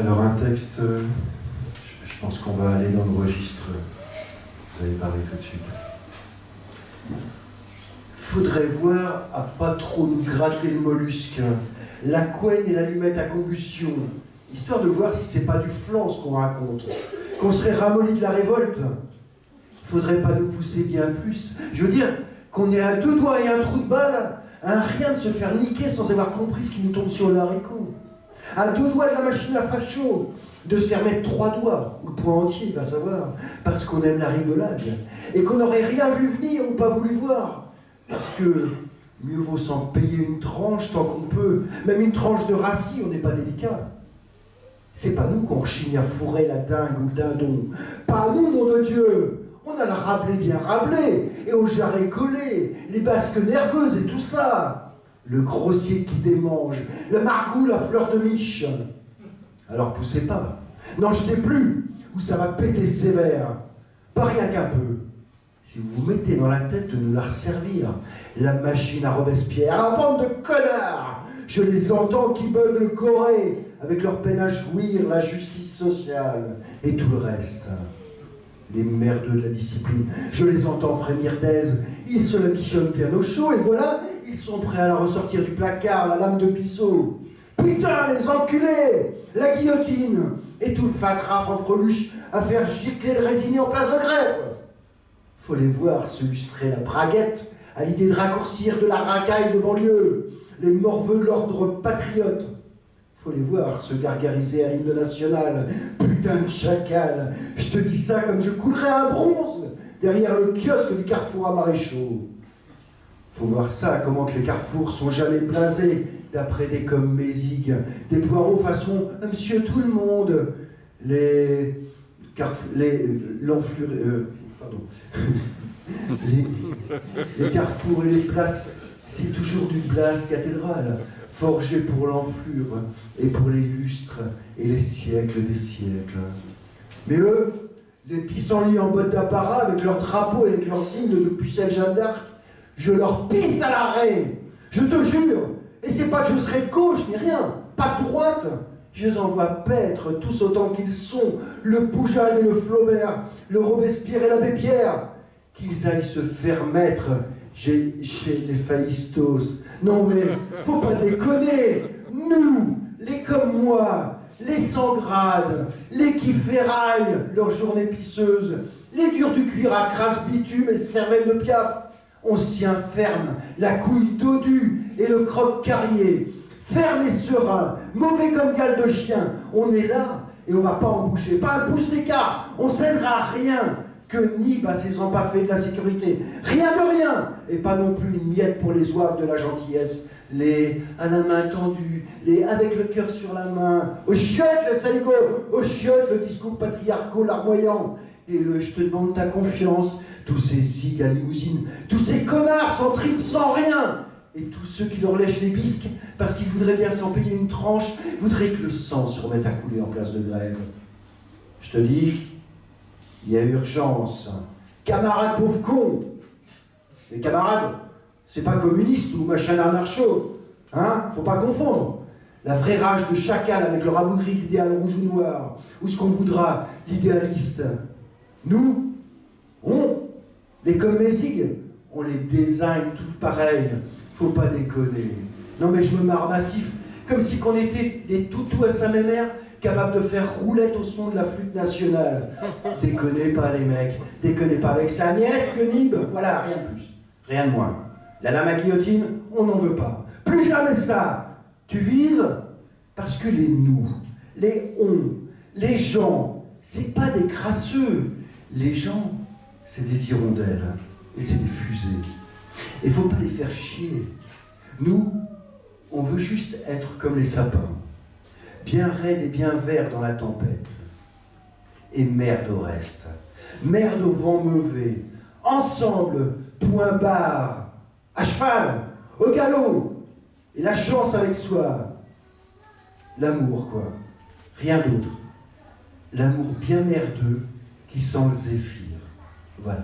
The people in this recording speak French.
Alors un texte, je pense qu'on va aller dans le registre, vous allez parler tout de suite. Faudrait voir à pas trop nous gratter le mollusque, la couenne et l'allumette à combustion, histoire de voir si c'est pas du flan ce qu'on raconte, qu'on serait ramolli de la révolte. Faudrait pas nous pousser bien plus. Je veux dire qu'on est à 2 doigts et un trou de balle, à un rien de se faire niquer sans avoir compris ce qui nous tombe sur le haricot. À 2 doigts de la machine à facho, de se faire mettre 3 doigts, ou le point entier, va savoir, parce qu'on aime la rigolade, et qu'on n'aurait rien vu venir ou pas voulu voir. Parce que mieux vaut s'en payer une tranche tant qu'on peut, même une tranche de rassis, on n'est pas délicat. C'est pas nous qu'on rechigne à fourrer la dingue ou le dindon. Pas nous, nom de Dieu. On a le rablé bien rablé, et au jarret collé, les basques nerveuses et tout ça. Le grossier qui démange, le margou, la fleur de miche. Alors poussez pas. Non, je sais plus, où ça va péter sévère. Pas rien qu'un peu. Si vous vous mettez dans la tête de nous la resservir, la machine à Robespierre, la bande de connards, je les entends qui veulent le corée, avec leur peine à jouir, la justice sociale, et tout le reste. Les merdeux de la discipline, je les entends frémir d'aise, ils se la bichonnent bien au chaud, et voilà, ils sont prêts à la ressortir du placard, la lame de pisseau. Putain, les enculés, la guillotine, et tout le fatras en freluche à faire gicler le résigné en place de grève. Faut les voir se lustrer la braguette à l'idée de raccourcir de la racaille de banlieue, les morveux de l'ordre patriote. Faut les voir se gargariser à l'hymne national. Putain de chacal, je te dis ça comme je coulerais un bronze derrière le kiosque du carrefour à Maréchaux. Faut voir ça, comment que les carrefours sont jamais blasés d'après des comme Mézig, des poireaux façon Monsieur tout le monde, les carrefours et les places, c'est toujours du blas cathédrale, forgé pour l'enflure et pour les lustres et les siècles des siècles. Mais eux, les pissenlits en bottes d'apparat avec leurs drapeaux et avec leurs signes de pucelle Jeanne d'Arc, je leur pisse à l'arrêt, je te jure. Et c'est pas que je serai de gauche ni rien, pas de droite. Je les envoie paître tous autant qu'ils sont, le Poujade et le Flaubert, le Robespierre et l'abbé Pierre, qu'ils aillent se faire mettre chez les Phaïstos. Non mais, faut pas déconner, nous, les comme moi, les sans grade, les qui ferraillent leurs journées pisseuses, les durs du cuir à crasse bitume et cervelle de piaf, on s'y ferme, la couille dodue et le croque carrier, ferme et serein, mauvais comme gale de chien, on est là et on va pas en bouger, pas un pouce d'écart, on cédera à rien, que Nib à ses empaffés de la sécurité, rien de rien, et pas non plus une miette pour les zouaves de la gentillesse, les à la main tendue, les avec le cœur sur la main, aux chiottes le saligo, aux chiottes le discours patriarcal larmoyant, et le je te demande ta confiance, tous ces zigs à limousine, tous ces connards sans tripes, sans rien, et tous ceux qui leur lèchent les bisques parce qu'ils voudraient bien s'en payer une tranche, voudraient que le sang se remette à couler en place de grève. Je te dis, il y a urgence. Camarades pauvres cons. Les camarades, c'est pas communiste ou machin anarcho. Hein? Faut pas confondre. La vraie rage de chacal avec le rabougri de l'idéal rouge ou noir, ou ce qu'on voudra, l'idéaliste. Nous, les comme Mézig, on les design tous pareils. Faut pas déconner. Non mais je me marre massif, comme si qu'on était des toutous à sa mémère, capables de faire roulette au son de la flûte nationale. Déconnez pas les mecs, déconnez pas avec sa miette que Nib, voilà, rien de plus, rien de moins. La lame à guillotine, on n'en veut pas. Plus jamais ça. Tu vises parce que les nous, les on, les gens, c'est pas des crasseux. Les gens, c'est des hirondelles et c'est des fusées. Et faut pas les faire chier. Nous, on veut juste être comme les sapins, bien raides et bien verts dans la tempête. Et merde au reste, merde au vent mauvais, ensemble, point barre, à cheval, au galop, et la chance avec soi. L'amour, quoi, rien d'autre. L'amour bien merdeux qui sent le zéphyr. Voilà.